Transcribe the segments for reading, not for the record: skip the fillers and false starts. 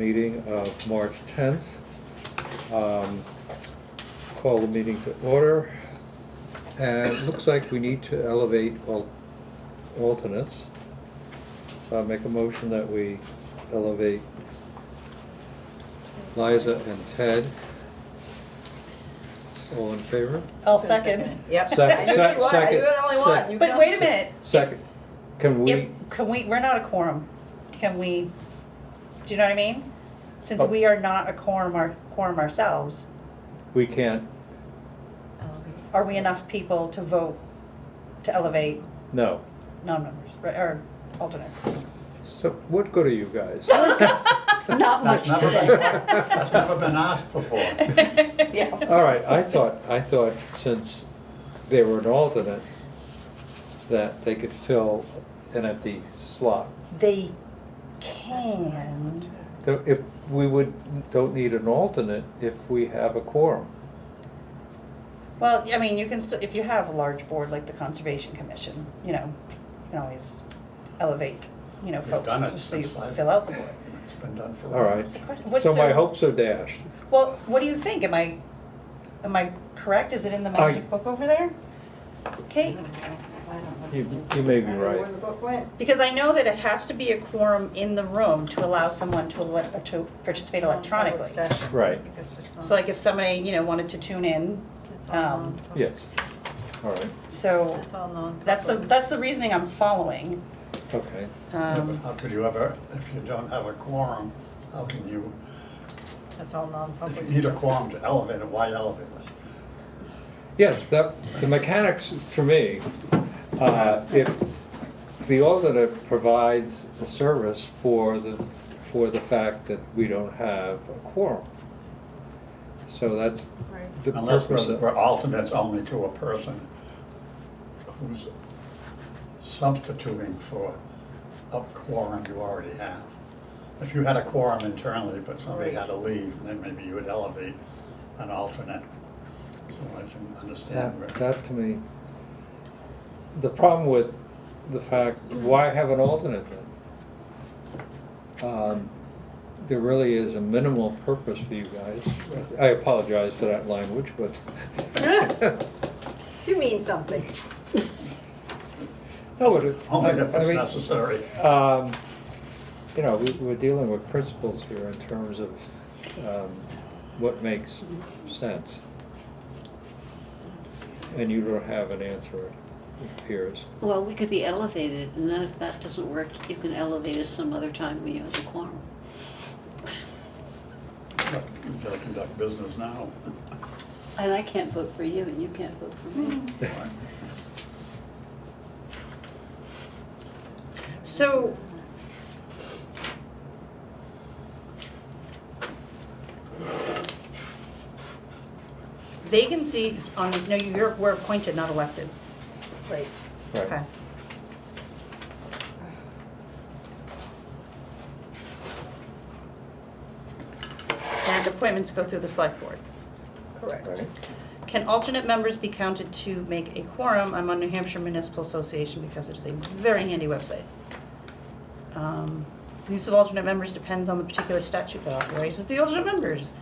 meeting of March 10th. Call the meeting to order. And it looks like we need to elevate alternates. So I'll make a motion that we elevate Liza and Ted. All in favor? I'll second. Yep. Sec- I knew she was. second- You were the only one. sec- You But count. wait a minute. Second, can we, We're not a quorum. Can we, do you know what I mean? Since Oh. we are not a quorum ourselves, we can't, are we enough people to vote to elevate no. non-members, or alternates? So what good are you guys? Not much That's never today. been, that's never been asked before. Yeah. All right, I thought since they were an alternate, that they could fill an empty slot. They can, So if we don't need an alternate if we have a quorum. well, I mean, you can still, if you have a large board like the Conservation Commission, you can always elevate, We've folks, done it so you since I've- fill out the board. It's been done for a All while. right, It's a question. What's so my the- hopes are dashed. Well, what do you think? Am I correct? Is it in the magic book over there? Kate? You may be right. Where the book went. Because I know that it has to be a quorum in the room to allow someone to participate electronically. Right. So like if somebody, wanted to tune in, Yes, all right, so That's all non. that's the reasoning I'm following. okay. Yeah, but Um, how could you ever, if you don't have a quorum, how can you, That's all if non-public. you need a quorum to elevate it, why elevate it? Yes, the mechanics for me, if the alternate provides a service for the fact that we don't have a quorum. So that's Right. the Unless purpose we're of, alternates only to a person who's substituting for a quorum you already have. If you had a quorum internally, but somebody had to leave, then maybe you would elevate an alternate. So I can understand. that to me, the problem with the fact, why have an alternate then? There really is a minimal purpose for you guys. I apologize for that language, but. You mean something. No, but Only if I it's mean, necessary. we're dealing with principles here in terms of what makes sense. And you don't have an answer, it appears. Well, we could be elevated, and then if that doesn't work, you can elevate us some other time when you have a quorum. You've got to conduct business now. And I can't vote for you, and you can't vote for me. So, vacancies on, no, we're appointed, not elected. Right. Right. Okay. And appointments go through the select board. Correct. Right? Can alternate members be counted to make a quorum? I'm on New Hampshire Municipal Association because it is a very handy website. The use of alternate members depends on the particular statute that authorizes the alternate members.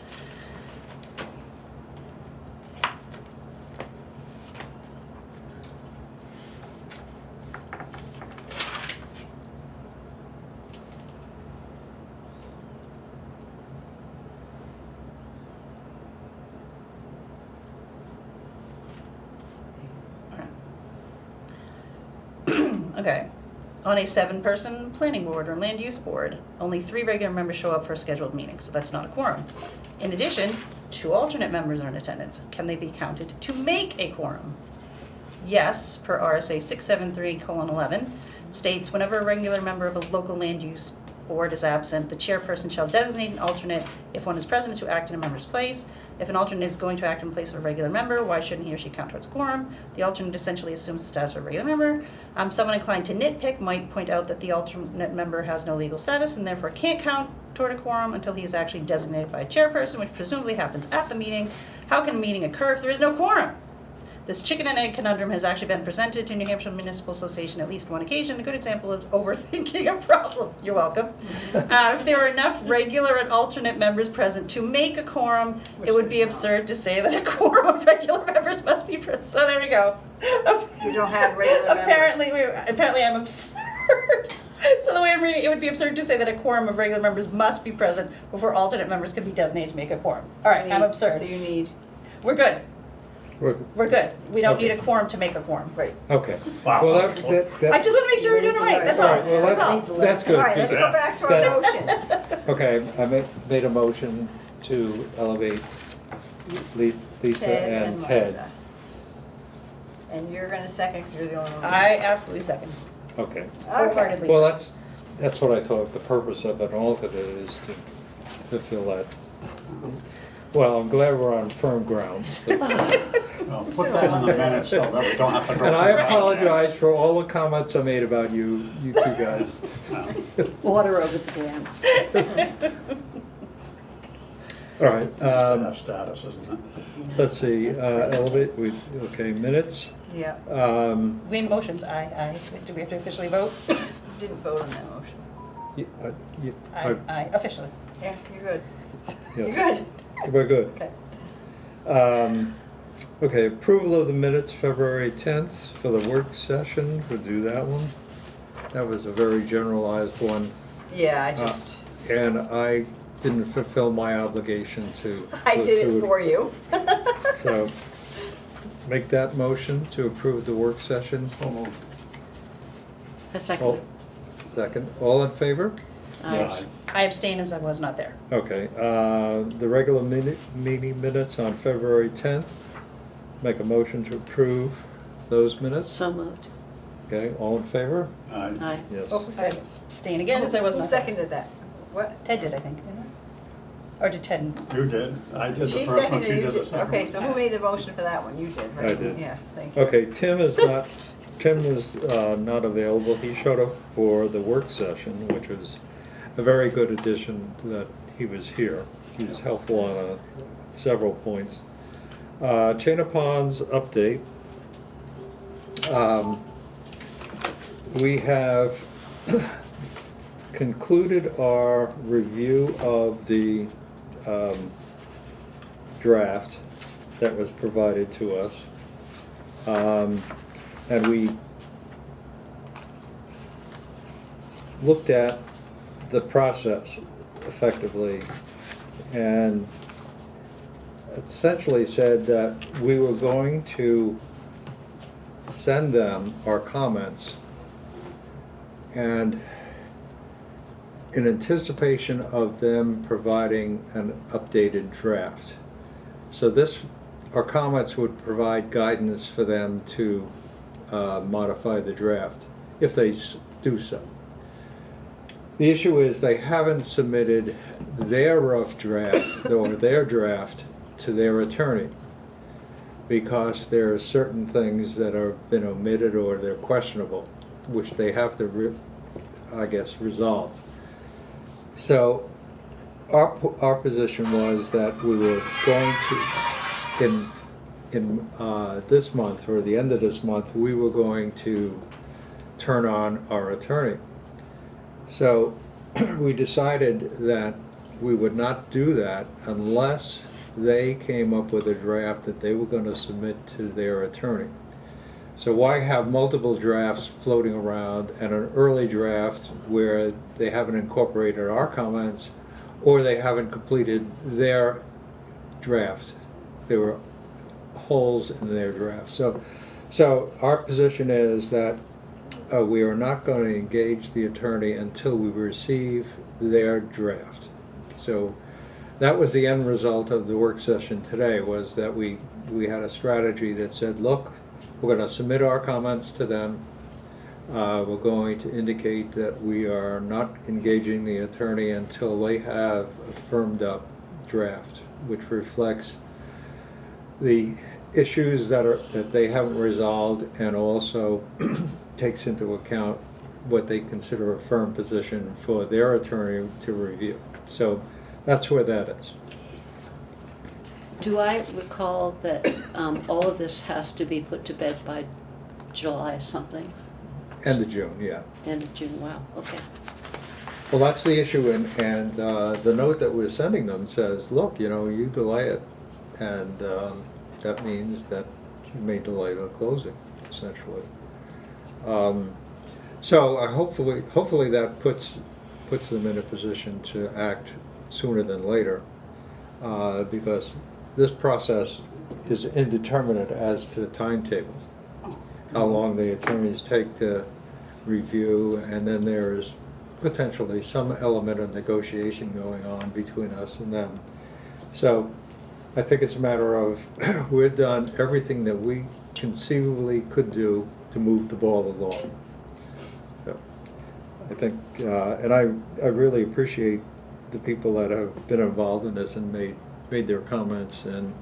Okay. On a 7-person planning board or land use board, only 3 regular members show up for a scheduled meeting, so that's not a quorum. In addition, 2 alternate members are in attendance. Can they be counted to make a quorum? Yes, per RSA 673:11, states whenever a regular member of a local land use board is absent, the chairperson shall designate an alternate if one is present to act in a member's place. If an alternate is going to act in place of a regular member, why shouldn't he or she count towards a quorum? The alternate essentially assumes the status of a regular member. Someone inclined to nitpick might point out that the alternate member has no legal status and therefore can't count toward a quorum until he is actually designated by a chairperson, which presumably happens at the meeting. How can a meeting occur if there is no quorum? This chicken and egg conundrum has actually been presented to New Hampshire Municipal Association at least one occasion, a good example of overthinking a problem. You're welcome. If there are enough regular and alternate members present to make a quorum, Which it would there's be not. absurd to say that a quorum of regular members must be present. So there we go. You don't have regular members. Apparently I'm absurd. So the way I'm reading it, it would be absurd to say that a quorum of regular members must be present before alternate members can be designated to make a quorum. All right, I'm absurd. So you need, We're good. We're good. We don't need a Okay. quorum to make a quorum. right. Okay. Wow. Well, I just want to make sure we're doing it right. That's All all. right, well, That's all. that's good. All right, let's go back to our That- motion. Okay, I made a motion to elevate Lisa and Ted. Liza. And you're gonna second, 'cause you're the only one. I absolutely second. Okay. Okay. Wholeheartedly. Well, that's what I thought the purpose of an alternate is to fill that. Well, I'm glad we're on firm ground. Well, put that in the minutes so that we don't have to go. And I through that apologize for all the comments I made about you two guys. Water over the dam. All right, again. That status, isn't it? let's see, elevate, okay, minutes. Yeah, We have motions. Aye. Do we have to officially vote? you didn't vote on that motion. Aye. Officially. Yeah, you're good. Yeah. You're good. We're good. Okay. Okay, approval of the minutes, February 10th for the work session, we'll do that one. That was a very generalized one, Yeah, I just, and I didn't fulfill my obligation to. I go did through it for you. So, make that motion to approve the work session. So moved. A second. All- Second, all in favor? Aye. I abstain as I was not there. Okay, the regular meeting minutes on February 10th. Make a motion to approve those minutes. So moved. Okay, all in favor? Aye. Aye. Yes. Oh, I abstain again as I was Who not there. seconded that? What? Ted did, I think, didn't I? Or did Ted? You did. I did the She first one, seconded, she you did the did. second Okay, one. so who made the motion for that one? You did, right? I did. Yeah, thank you. Okay, Tim was not available. He showed up for the work session, which was a very good addition that he was here. He was helpful on several points. Chain of Ponds update. We have concluded our review of the draft that was provided to us. And we looked at the process effectively and essentially said that we were going to send them our comments, and in anticipation of them providing an updated draft. So our comments would provide guidance for them to modify the draft, if they do so. The issue is they haven't submitted their rough draft or their draft to their attorney, because there are certain things that have been omitted or they're questionable, which they have to, resolve. So our position was that we were going to, in this month or the end of this month, we were going to turn on our attorney. So we decided that we would not do that unless they came up with a draft that they were going to submit to their attorney. So why have multiple drafts floating around and an early draft where they haven't incorporated our comments or they haven't completed their draft? There were holes in their draft. So our position is that we are not going to engage the attorney until we receive their draft. So that was the end result of the work session today, was that we had a strategy that said, look, we're going to submit our comments to them. We're going to indicate that we are not engaging the attorney until they have a firmed up draft, which reflects the issues that they haven't resolved, and also takes into account what they consider a firm position for their attorney to review. So that's where that is. Do I recall that all of this has to be put to bed by July something? End of June, yeah. End of June, wow, okay. Well, that's the issue, and the note that we're sending them says, look, you delay it, and that means that you may delay the closing, essentially. So hopefully that puts them in a position to act sooner than later, because this process is indeterminate as to the timetable, how long the attorneys take to review, and then there is potentially some element of negotiation going on between us and them. So I think it's a matter of we've done everything that we conceivably could do to move the ball along. So I think, and I really appreciate the people that have been involved in this and made their comments, and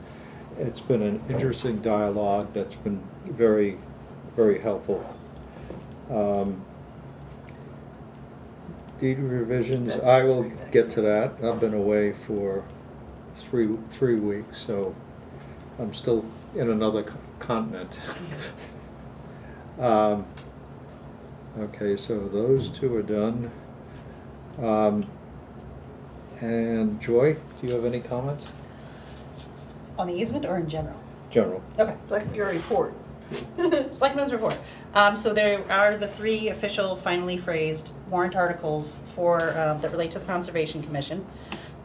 it's been an interesting dialogue that's been very, very helpful. Deed revisions, That's I will very get to that. I've been away for three weeks, so I'm still in another continent. Okay, so those two are done. And Joy, do you have any comments? On the easement or in general? General. Okay. Like your report. Selectmen's report. So there are the 3 official, finally phrased warrant articles for, that relate to the Conservation Commission.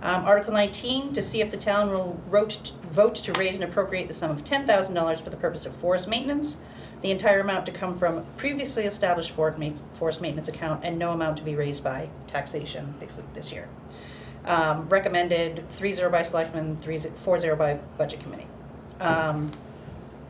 Article 19, to see if the town will vote to raise and appropriate the sum of $10,000 for the purpose of forest maintenance. The entire amount to come from previously established forest maintenance account, and no amount to be raised by taxation this year. Recommended 3-0 by selectmen, 4-0 by budget committee.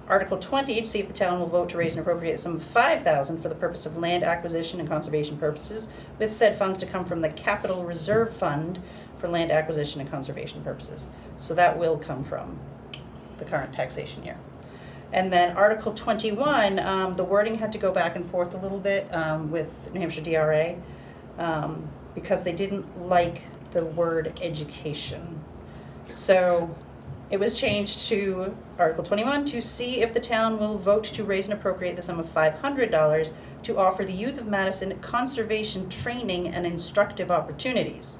Article 20, to see if the town will vote to raise and appropriate the sum of $5,000 for the purpose of land acquisition and conservation purposes, with said funds to come from the capital reserve fund for land acquisition and conservation purposes. So that will come from the current taxation year. And then Article 21, the wording had to go back and forth a little bit with New Hampshire DRA because they didn't like the word education. So it was changed to Article 21, to see if the town will vote to raise and appropriate the sum of $500 to offer the youth of Madison conservation training and instructive opportunities.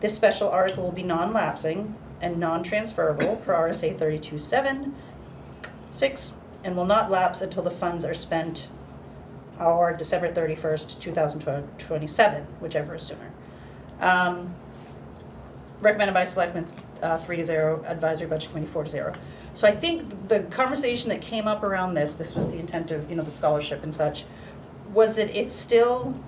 This special article will be non-lapsing and non-transferable per RSA 32(7)(6) and will not lapse until the funds are spent or December 31st, 2027, whichever is sooner. Recommended by selectmen 3-0, advisory budget committee 4-0. So I think the conversation that came up around this was the intent of, the scholarship and such, was that it's still,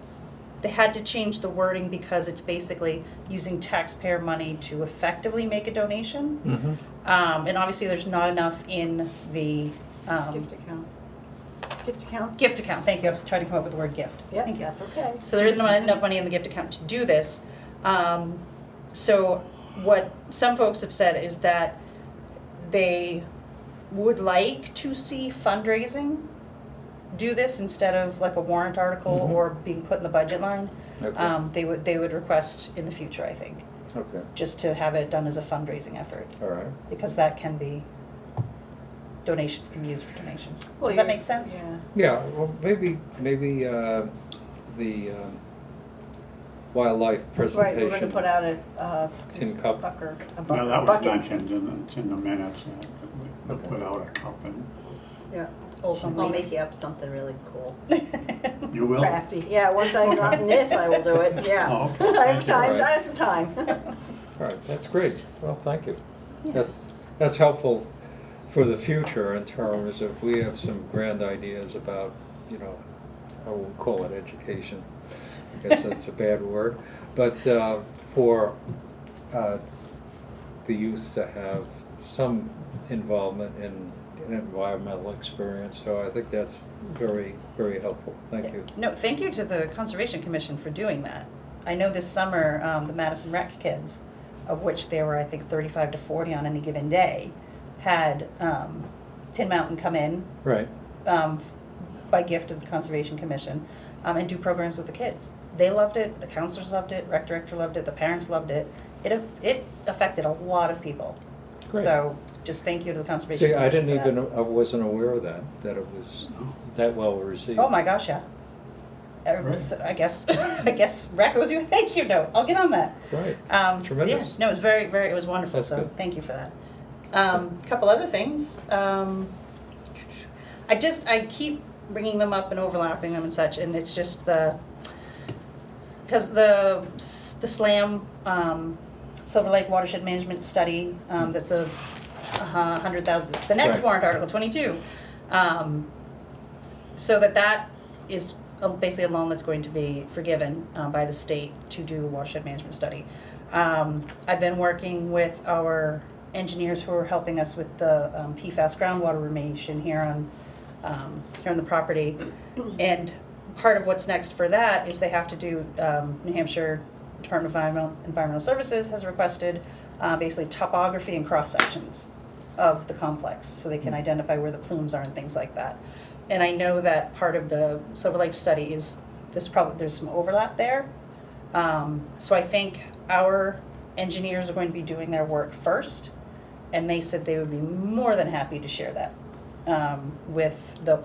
they had to change the wording because it's basically using taxpayer money to effectively make a donation. Mm-hmm. And obviously there's not enough in the Gift account. Gift account? gift account. Thank you, I was trying to come up with the word gift. Yeah, Thank you. that's okay. So there isn't enough money in the gift account to do this. So what some folks have said is that they would like to see fundraising do this instead of like a warrant article Mhm. or being put in the budget line. Okay. They would request in the future, I think, Okay, just to have it done as a fundraising effort, all right. because that can be, donations can be used for donations. Well, Does that you're- make sense? Yeah. Yeah, well, maybe the wildlife presentation. Right, we're gonna put out a Tin cup. bucket. Well, that was bucket. mentioned it's in the minutes, we Okay. put out a cup and, Yeah. Old home I'll week. make you up something really cool. you will? Crafty. Yeah, once I've gotten this, I will do it, yeah. Oh, okay. I have Thank you. time, I have some time. All right, that's great. Well, thank you. Yeah. That's helpful for the future in terms of, we have some grand ideas about, I won't call it education, I guess that's a bad word, but for the youth to have some involvement in an environmental experience, so I think that's very, very helpful. Thank you. No, thank you to the Conservation Commission for doing that. I know this summer, the Madison Rec kids, of which there were, I think, 35 to 40 on any given day, had Tin Mountain come in Right. by gift of the Conservation Commission and do programs with the kids. They loved it, the counselors loved it, rec director loved it, the parents loved it. It affected a lot of people. Great. So just thank you to the Conservation See, I Commission didn't for that. even, I wasn't aware of that it was that well received. Oh my gosh, yeah. I guess, I guess Rack owes you a thank you note. I'll get on that. Right, Yeah, tremendous. no, it was very, very, it was wonderful, That's so good. thank you for that. Couple other things. I keep bringing them up and overlapping them and such, and it's just because the SLAM, Silver Lake Watershed Management Study, that's a 100,000, it's the next Right. warrant article, 22. So that is basically a loan that's going to be forgiven by the state to do a watershed management study. I've been working with our engineers who are helping us with the PFAS groundwater remediation here on the property. And part of what's next for that is they have to do, New Hampshire Department of Environmental Services has requested basically topography and cross sections of the complex so they can identify where the plumes are and things like that. And I know that part of the Silver Lake study is there's some overlap there. So I think our engineers are going to be doing their work first, and they said they would be more than happy to share that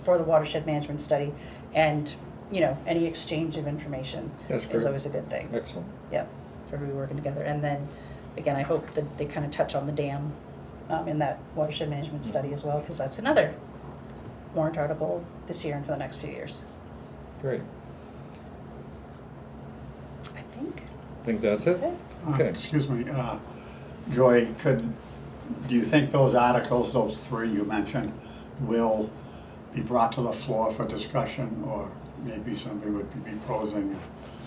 for the watershed management study, and any exchange of information That's is great. always a good thing. Excellent. Yeah, for everybody working together. And then again, I hope that they kind of touch on the dam in that watershed management study as well, because that's another warrant article this year and for the next few years. Great. I think Think that's it? that's it. Okay. Excuse me, Joy, do you think those articles, those three you mentioned, will be brought to the floor for discussion, or maybe somebody would be proposing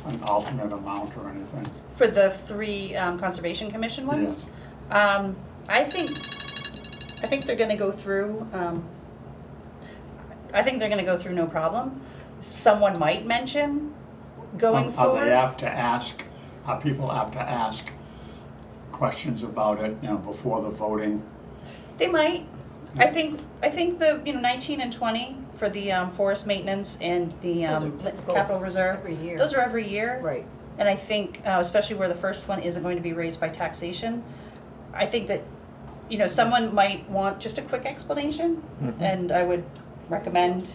an alternate amount or anything? For the three Conservation Commission ones? Yeah. I think they're gonna go through, no problem. Someone might mention going forward. Are they apt to ask, are people apt to ask questions about it, before the voting? They might. I think the 19 and 20 for the forest maintenance and the Those are typical capital reserve. every year. Those are every year. Right. And I think, especially where the first one isn't going to be raised by taxation, I think that, someone might want just a quick explanation, Mhm. and I would recommend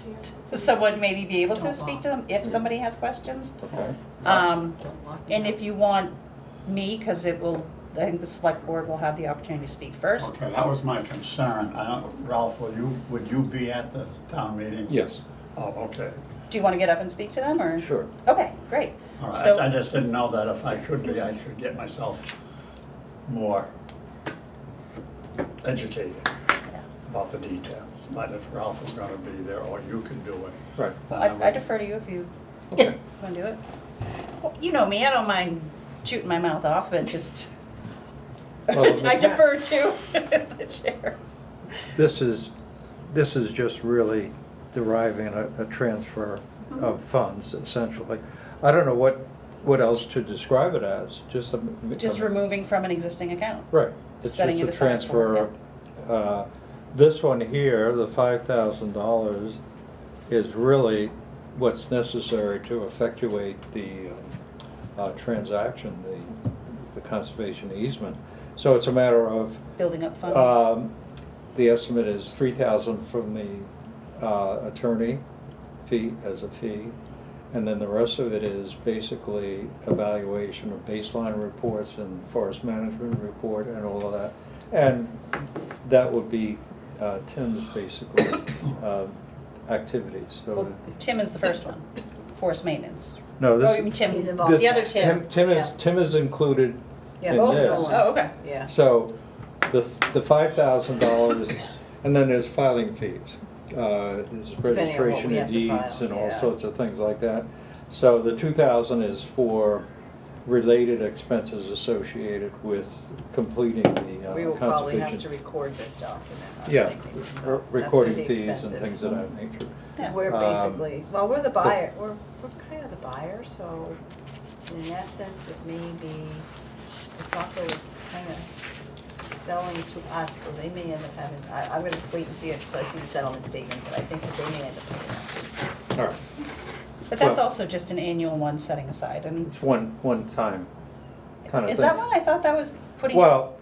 someone maybe be able to Don't speak lock. to them if somebody has questions. Okay. Um, Don't lock and it if you want me, because I think the select board will have the opportunity to speak first. Okay, that was my concern. Ralph, would you be at the town meeting? Yes. Oh, okay. Do you want to get up and speak to them, or? Sure. Okay, great. All right, So- I just didn't know that if I should be, I should get myself more educated about the details. But if Ralph is gonna be there, or you can do it. Right. then I would- defer to you if you Okay. want to do it. Well, you know me, I don't mind shooting my mouth off, but just, Well, I defer to the chair. This is just really deriving a transfer of funds, essentially. I don't know what else to describe it as, just a. Just removing from an existing account. Right. It's setting just it a aside for, transfer. This one here, the $5,000, is really what's necessary to effectuate the transaction, the conservation easement. So it's a matter of, Building up funds. the estimate is $3,000 from the attorney fee, as a fee, and then the rest of it is basically evaluation of baseline reports and forest management report and all of that. And that would be Tim's basically activities. So Well, Tim is the first one, forest maintenance. no, this Oh, you mean Tim, He's involved. this- the other Tim. Tim is included Yeah, in both of this. them. Oh, okay. Yeah. So the $5,000, and then there's filing fees. There's on what registration we of have to file, deeds and all yeah. sorts of things like that. So the 2,000 is for related expenses associated with completing the We will probably have to conservation. record this document, I was Yeah, thinking, so that's recording gonna be fees and expensive. things of that nature. Because we're Um, basically, well, we're the buyer, we're kind of the buyer, so in essence, it may be, Casako is kind of selling to us, so they may end up having, I'm gonna wait and see it until I see the settlement statement, but I think that they may end up paying us. All right, But that's Well- also just an annual one setting aside. And it's one time kind of thing. is that one? I thought that was putting. Well,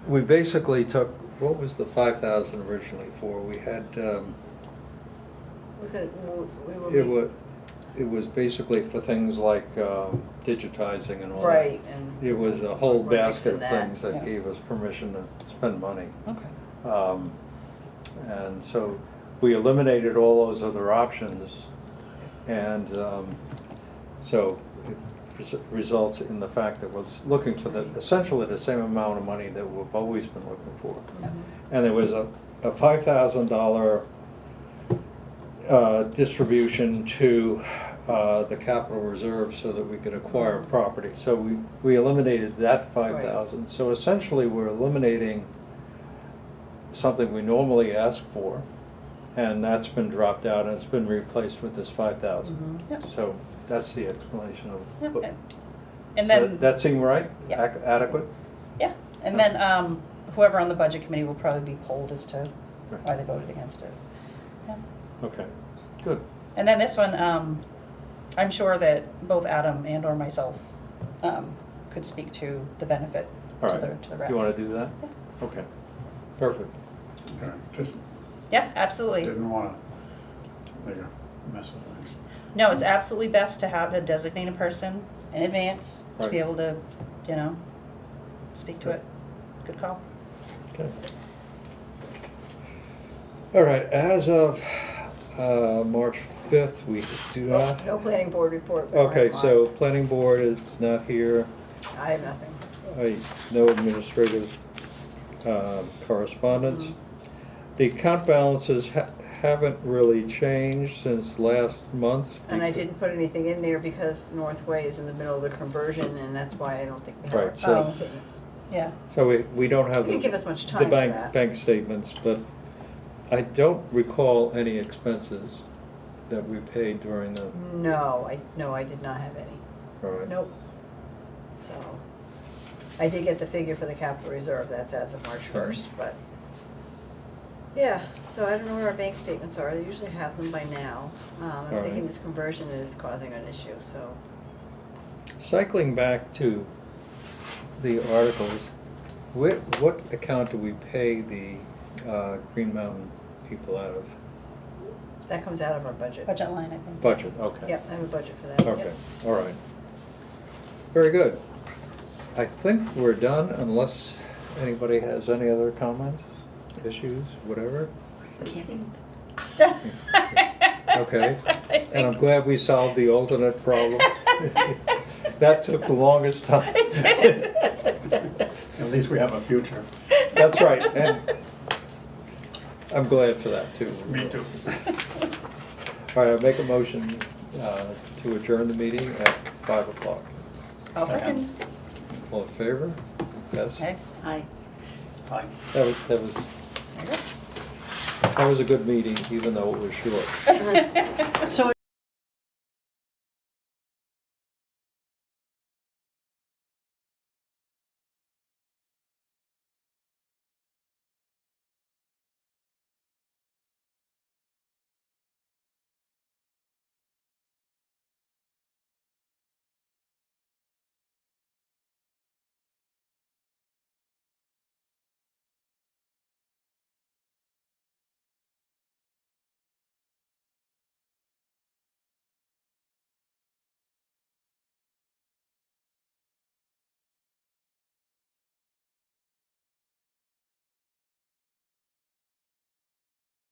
we basically took what was the 5,000 originally for? We had, Was gonna, we were. it was basically for things like digitizing and all that. Right, and. It was a whole we're basket of mixing that. things that Yeah. gave us permission to spend money. Okay. And so we eliminated all those other options, and so it results in the fact that we're looking for essentially the same amount of money that we've always been looking for. Yeah. And there was a $5,000 distribution to the capital reserve so that we could acquire property. So we eliminated that 5,000. So essentially, we're eliminating something we normally ask for, and that's been dropped out and it's been replaced with this 5,000. Yep. So that's the explanation of. Yep. but- And so then. that seem right? Yeah. Adequate? Yeah, and then whoever on the budget committee will probably be polled as to why they voted against it. Yeah. Okay, good. And then this one, I'm sure that both Adam and or myself could speak to the benefit All to right. the rep. You want to do that? Okay, perfect. Okay, just Yeah, absolutely. didn't wanna make a mess of things. No, it's absolutely best to have a designated person in advance to Right. be able to, speak to it. Good call. Okay. All right, as of March 5th, we do not. No planning board report. Okay, so planning board is not here. I have nothing. No administrative correspondence. The account balances haven't really changed since last month. And I didn't put anything in there because Northway is in the middle of the conversion, and that's why I don't think we have Right, our so- bank statements. Yeah. So we don't have You didn't give the us much time for bank that. statements, but I don't recall any expenses that we paid during the, No, I did not have any. all right. Nope. So, I did get the figure for the capital reserve, that's as of March 1st, but, yeah, so I don't know where our bank statements are, they usually have them by now. I'm All thinking right. this conversion is causing an issue, so. Cycling back to the articles, what account do we pay the Green Mountain people out of? That comes out of our budget. Budget line, I think. Budget, okay. Yep, I have a budget for that. Okay, Yep. all right. Very good. I think we're done unless anybody has any other comments, issues, whatever. Kidding. Okay. And I'm glad we solved the alternate problem. That took the longest time. At least we have a future. That's right, and I'm glad for that too. Me too. All right, I make a motion to adjourn the meeting at 5 o'clock. I'll second. All in favor? Yes? Okay. Aye. Hi. That was There you go. a good meeting, even though it was short. So